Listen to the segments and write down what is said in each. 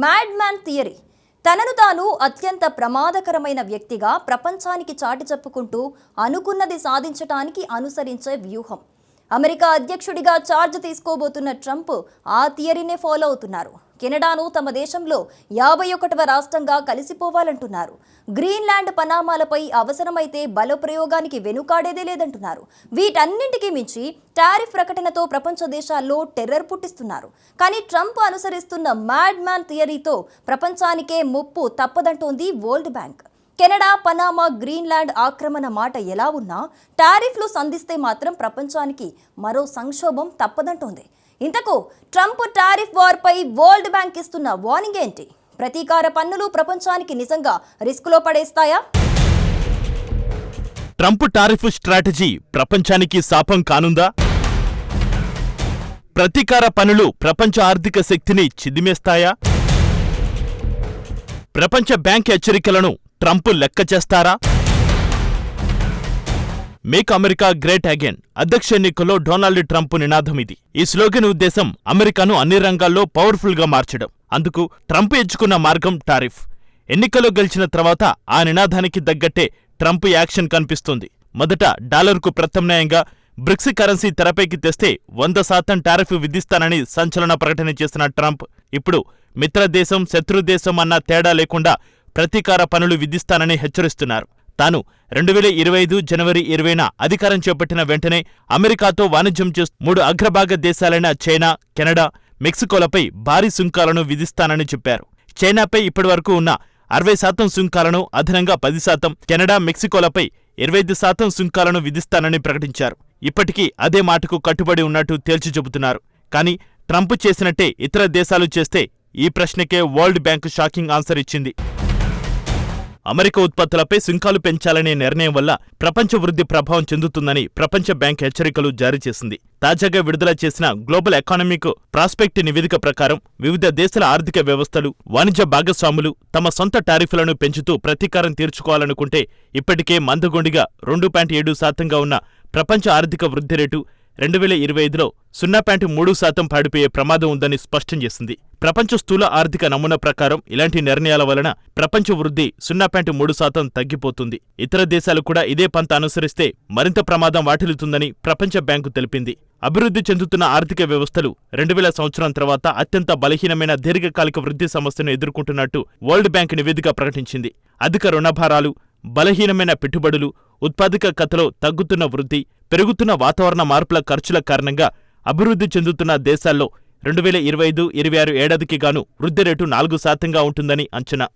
Mad man theory. తనను తాను అత్యంత ప్రమాదకరమైన వ్యక్తిగా ప్రపంచానికి చాటి చెప్పుకుంటూ అనుకున్నది సాధించటానికి అనుసరించే వ్యూహం. అమెరికా అధ్యక్షుడిగా ఛార్జ్ తీసుకోబోతున్న ట్రంప్ ఆ థియరీనే ఫాలో అవుతున్నారు. కెనడాను తమ దేశంలో 51వ రాష్ట్రంగా కలిసిపోవాలంటున్నారు. గ్రీన్లాండ్ పనామాలపై అవసరమైతే బలప్రయోగానికి వెనుకాడేదే లేదంటున్నారు. వీటన్నింటికీ మించి టారిఫ్ ప్రకటనతో ప్రపంచ దేశాల్లో టెర్రర్ పుట్టిస్తున్నారు. కానీ ట్రంప్ అనుసరిస్తున్న మ్యాడ్ మ్యాన్ థియరీతో ప్రపంచానికే ముప్పు తప్పదంటోంది world bank. Canada, Panama, Greenland ఆక్రమణ మాట ఎలా ఉన్నా టారిఫ్లు సంధిస్తే మాత్రం ప్రపంచానికి మరో సంక్షోభం తప్పదంటోంది. ఇంతకు ట్రంప్ టారిఫ్ వార్పై వరల్డ్ బ్యాంక్ ఇస్తున్న వార్నింగ్ ఏంటి? ప్రతీకార పన్నులు ప్రపంచానికి నిజంగా రిస్కులో పడేస్తాయా? ట్రంప్ టారిఫ్ స్ట్రాటజీ ప్రపంచానికి శాపం కానుందా? ప్రతీకార పన్నులు ప్రపంచ ఆర్థిక శక్తిని చిదిమేస్తాయా? ప్రపంచ బ్యాంక్ హెచ్చరికలను ట్రంప్ లెక్క చేస్తారా? మేక్ అమెరికా గ్రేట్ అగైన్ అధ్యక్ష ఎన్నికల్లో డొనాల్డ్ ట్రంప్ నినాదం ఇది. ఈ స్లోగన్ ఉద్దేశం అమెరికాను అన్ని రంగాల్లో పవర్ఫుల్ గా మార్చడం. అందుకు ట్రంప్ ఎంచుకున్న మార్గం టారిఫ్. ఎన్నికల్లో గెలిచిన తర్వాత ఆ నినాదానికి తగ్గట్టే ట్రంప్ యాక్షన్ కనిపిస్తోంది. మొదట డాలర్కు ప్రత్యామ్నాయంగా బ్రిక్స్ కరెన్సీ తెరపైకి తెస్తే 100% టారిఫ్ విధిస్తానని సంచలన ప్రకటన చేసిన ట్రంప్ ఇప్పుడు మిత్రదేశం, శత్రుదేశం అన్న తేడా లేకుండా ప్రతీకార పన్నులు విధిస్తానని హెచ్చరిస్తున్నారు. తాను 2025 జనవరి 20న అధికారం చేపట్టిన వెంటనే అమెరికాతో వాణిజ్యం చేస్తూ 3 అగ్రభాగ దేశాలైన చైనా, కెనడా, మెక్సికోలపై భారీ సుంకాలను విధిస్తానని చెప్పారు. చైనాపై ఇప్పటివరకు ఉన్న 60% సుంకాలను అదనంగా 10%, కెనడా, మెక్సికోలపై 25% సుంకాలను విధిస్తానని ప్రకటించారు. ఇప్పటికీ అదే మాటకు కట్టుబడి ఉన్నట్టు తేల్చి చెబుతున్నారు. కానీ ట్రంప్ చేసినట్టే ఇతర దేశాలు చేస్తే? ఈ ప్రశ్నకే వరల్డ్ బ్యాంక్ షాకింగ్ ఆన్సర్ ఇచ్చింది. అమెరికా ఉత్పత్తులపై సుంకాలు పెంచాలనే నిర్ణయం వల్ల ప్రపంచ వృద్ధి ప్రభావం చెందుతుందని ప్రపంచ బ్యాంక్ హెచ్చరికలు జారీ చేసింది. తాజాగా విడుదల చేసిన గ్లోబల్ ఎకానమిక్ ప్రాస్పెక్ట్ నివేదిక ప్రకారం వివిధ దేశాల ఆర్థిక వ్యవస్థలు, వాణిజ్య భాగస్వాములు తమ సొంత టారిఫ్లను పెంచుతూ ప్రతీకారం తీర్చుకోవాలనుకుంటే ఇప్పటికే మందగొండిగా 2.7% ఉన్న ప్రపంచ ఆర్థిక వృద్ధి రేటు 2025లో 0.3% పడిపోయే ప్రమాదం ఉందని స్పష్టం చేసింది. ప్రపంచ స్థూల ఆర్థిక నమూనా ప్రకారం ఇలాంటి నిర్ణయాల వలన ప్రపంచ వృద్ధి 0.3% తగ్గిపోతుంది. ఇతర దేశాలు కూడా ఇదే పంత అనుసరిస్తే మరింత ప్రమాదం వాటిల్లుతుందని ప్రపంచ బ్యాంకు తెలిపింది. అభివృద్ధి చెందుతున్న ఆర్థిక వ్యవస్థలు 2000 సంవత్సరం తర్వాత అత్యంత బలహీనమైన దీర్ఘకాలిక వృద్ధి సమస్యను ఎదుర్కొంటున్నట్టు వరల్డ్ బ్యాంక్ నివేదిక ప్రకటించింది. అధిక రుణభారాలు, బలహీనమైన పెట్టుబడులు, ఉత్పాదకతలో తగ్గుతున్న వృద్ధి, పెరుగుతున్న వాతావరణ మార్పుల ఖర్చుల కారణంగా అభివృద్ధి చెందుతున్న దేశాల్లో 2025-26 ఏడాదికి గాను వృద్ధి రేటు 4%గా ఉంటుందని అంచనా.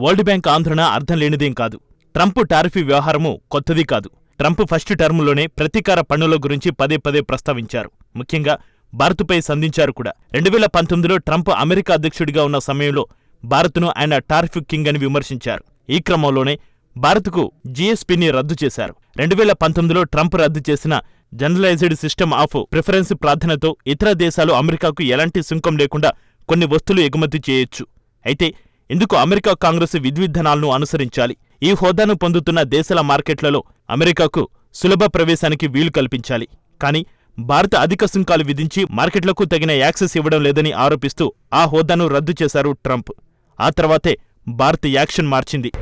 వరల్డ్ బ్యాంక్ ఆందోళన అర్థం లేనిదేం కాదు. ట్రంప్ టారిఫ్ వ్యవహారము కొత్తది కాదు. ట్రంప్ ఫస్ట్ టర్ములోనే ప్రతీకార పన్నుల గురించి పదే పదే ప్రస్తావించారు. ముఖ్యంగా భారత్పై సంధించారు కూడా. 2019లో ట్రంప్ అమెరికా అధ్యక్షుడిగా ఉన్న సమయంలో భారత్ను ఆయన టారిఫ్ కింగ్ అని విమర్శించారు. ఈ క్రమంలోనే భారత్కు జీఎస్పీని రద్దు చేశారు. 2019లో ట్రంప్ రద్దు చేసిన జనరలైజ్డ్ సిస్టమ్ ఆఫ్ ప్రిఫరెన్స్ ప్రార్థనతో ఇతర దేశాలు అమెరికాకు ఎలాంటి సుంకం లేకుండా కొన్ని వస్తువులు ఎగుమతి చేయొచ్చు. అయితే ఇందుకు అమెరికా కాంగ్రెస్ విధివిధానాలను అనుసరించాలి. ఈ హోదాను పొందుతున్న దేశాల మార్కెట్లలో అమెరికాకు సులభ ప్రవేశానికి వీలు కల్పించాలి. కానీ భారత్ అధిక సుంకాలు విధించి మార్కెట్లకు తగిన యాక్సెస్ ఇవ్వడం లేదని ఆరోపిస్తూ ఆ హోదాను రద్దు చేశారు ట్రంప్. ఆ తర్వాతే భారత్ యాక్షన్ మార్చింది.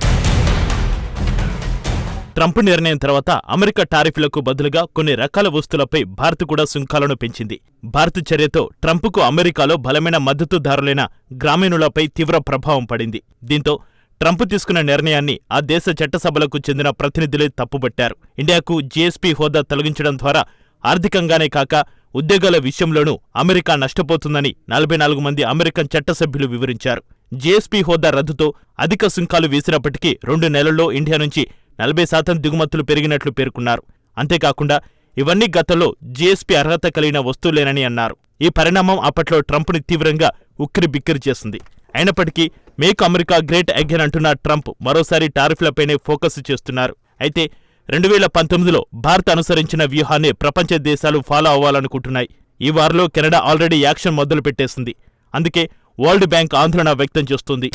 ట్రంప్ నిర్ణయం తర్వాత అమెరికా టారిఫ్లకు బదులుగా కొన్ని రకాల వస్తువులపై భారత్ కూడా సుంకాలను పెంచింది. భారత్ చర్యతో ట్రంప్కు అమెరికాలో బలమైన మద్దతుదారులైన గ్రామీణులపై తీవ్ర ప్రభావం పడింది. దీంతో ట్రంప్ తీసుకున్న నిర్ణయాన్ని ఆ దేశ చట్టసభలకు చెందిన ప్రతినిధులే తప్పుబట్టారు. ఇండియాకు జీఎస్పీ హోదా తొలగించడం ద్వారా ఆర్థికంగానే కాక ఉద్యోగాల విషయంలోనూ అమెరికా నష్టపోతుందని 44 మంది అమెరికన్ చట్టసభ్యులు వివరించారు. జీఎస్పీ హోదా రద్దుతో అధిక సుంకాలు వేసినప్పటికీ 2 నెలల్లో ఇండియా నుంచి 40% దిగుమతులు పెరిగినట్లు పేర్కొన్నారు. అంతేకాకుండా ఇవన్నీ గతంలో జీఎస్పీ అర్హత కలిగిన వస్తువులేనని అన్నారు. ఈ పరిణామం అప్పట్లో ట్రంప్ని తీవ్రంగా ఉక్కిరిబిక్కిరి చేసింది. అయినప్పటికీ మేక్ అమెరికా గ్రేట్ అగైన్ అంటున్న ట్రంప్ మరోసారి టారిఫ్లపైనే ఫోకస్ చేస్తున్నారు. అయితే 2019లో భారత్ అనుసరించిన వ్యూహాన్ని ప్రపంచ దేశాలు ఫాలో అవ్వాలనుకుంటున్నాయి. ఈ వారంలో కెనడా ఆల్రెడీ యాక్షన్ మొదలుపెట్టేసింది. అందుకే వరల్డ్ బ్యాంక్ ఆందోళన వ్యక్తం చేస్తోంది.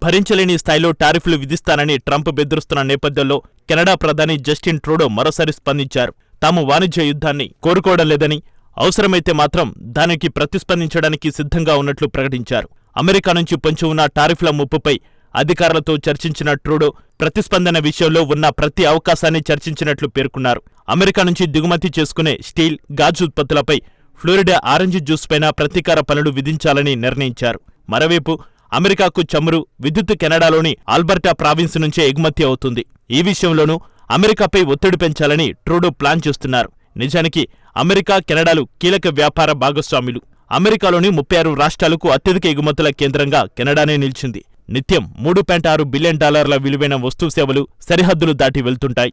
భరించలేని స్థాయిలో టారిఫ్లు విధిస్తానని ట్రంప్ బెదిరిస్తున్న నేపథ్యంలో కెనడా ప్రధాని జస్టిన్ ట్రూడో మరోసారి స్పందించారు. తాము వాణిజ్య యుద్ధాన్ని కోరుకోవడం లేదని, అవసరమైతే మాత్రం దానికి ప్రతిస్పందించడానికి సిద్ధంగా ఉన్నట్లు ప్రకటించారు. అమెరికా నుంచి పొంచి ఉన్న టారిఫ్ల ముప్పుపై అధికారులతో చర్చించిన ట్రూడో ప్రతిస్పందన విషయంలో ఉన్న ప్రతి అవకాశాన్ని చర్చించినట్లు పేర్కొన్నారు. అమెరికా నుంచి దిగుమతి చేసుకునే స్టీల్, గాజు ఉత్పత్తులపై ఫ్లోరిడా ఆరెంజ్ జ్యూస్ పైన ప్రతీకార పన్నులు విధించాలని నిర్ణయించారు. మరోవైపు అమెరికాకు చమురు, విద్యుత్ కెనడాలోని ఆల్బర్టా ప్రావిన్స్ నుంచే ఎగుమతి అవుతుంది. ఈ విషయంలోనూ అమెరికాపై ఒత్తిడి పెంచాలని ట్రూడో ప్లాన్ చేస్తున్నారు. నిజానికి అమెరికా, కెనడాలు కీలక వ్యాపార భాగస్వాములు. అమెరికాలోని 36 రాష్ట్రాలకు అత్యధిక ఎగుమతుల కేంద్రంగా కెనడానే నిలిచింది. నిత్యం $3.6 బిలియన్ విలువైన వస్తుసేవలు సరిహద్దులు దాటి వెళ్తుంటాయి.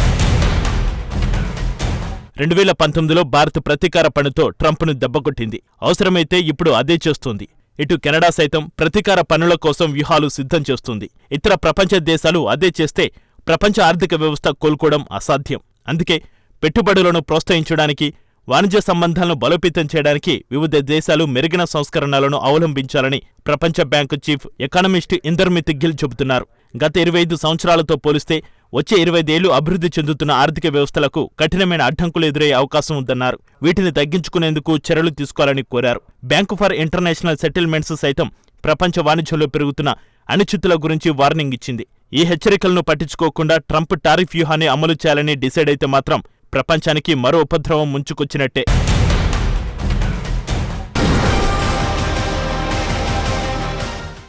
2019లో భారత్ ప్రతీకార పన్నుతో ట్రంప్ను దెబ్బకొట్టింది. అవసరమైతే ఇప్పుడు అదే చేస్తోంది. ఇటు కెనడా సైతం ప్రతీకార పన్నుల కోసం వ్యూహాలు సిద్ధం చేస్తుంది. ఇతర ప్రపంచ దేశాలు అదే చేస్తే ప్రపంచ ఆర్థిక వ్యవస్థ కోలుకోవడం అసాధ్యం. అందుకే పెట్టుబడులను ప్రోత్సహించడానికి, వాణిజ్య సంబంధాలను బలోపేతం చేయడానికి వివిధ దేశాలు మెరుగైన సంస్కరణలను అవలంబించాలని ప్రపంచ బ్యాంకు చీఫ్ ఎకానమిస్ట్ ఇందర్మిత్ గిల్ చెబుతున్నారు. గత 25 సంవత్సరాలతో పోలిస్తే వచ్చే 25 ఏళ్లు అభివృద్ధి చెందుతున్న ఆర్థిక వ్యవస్థలకు కఠినమైన అడ్డంకులు ఎదురయ్యే అవకాశం ఉందన్నారు. వీటిని తగ్గించుకునేందుకు చర్యలు తీసుకోవాలని కోరారు. బ్యాంకు ఫర్ ఇంటర్నేషనల్ సెటిల్మెంట్స్ సైతం ప్రపంచ వాణిజ్యంలో పెరుగుతున్న అనిశ్చితుల గురించి వార్నింగ్ ఇచ్చింది. ఈ హెచ్చరికలను పట్టించుకోకుండా ట్రంప్ టారిఫ్ వ్యూహాన్ని అమలు చేయాలని డిసైడ్ అయితే మాత్రం ప్రపంచానికి మరో ఉపద్రవం ముంచుకొచ్చినట్టే.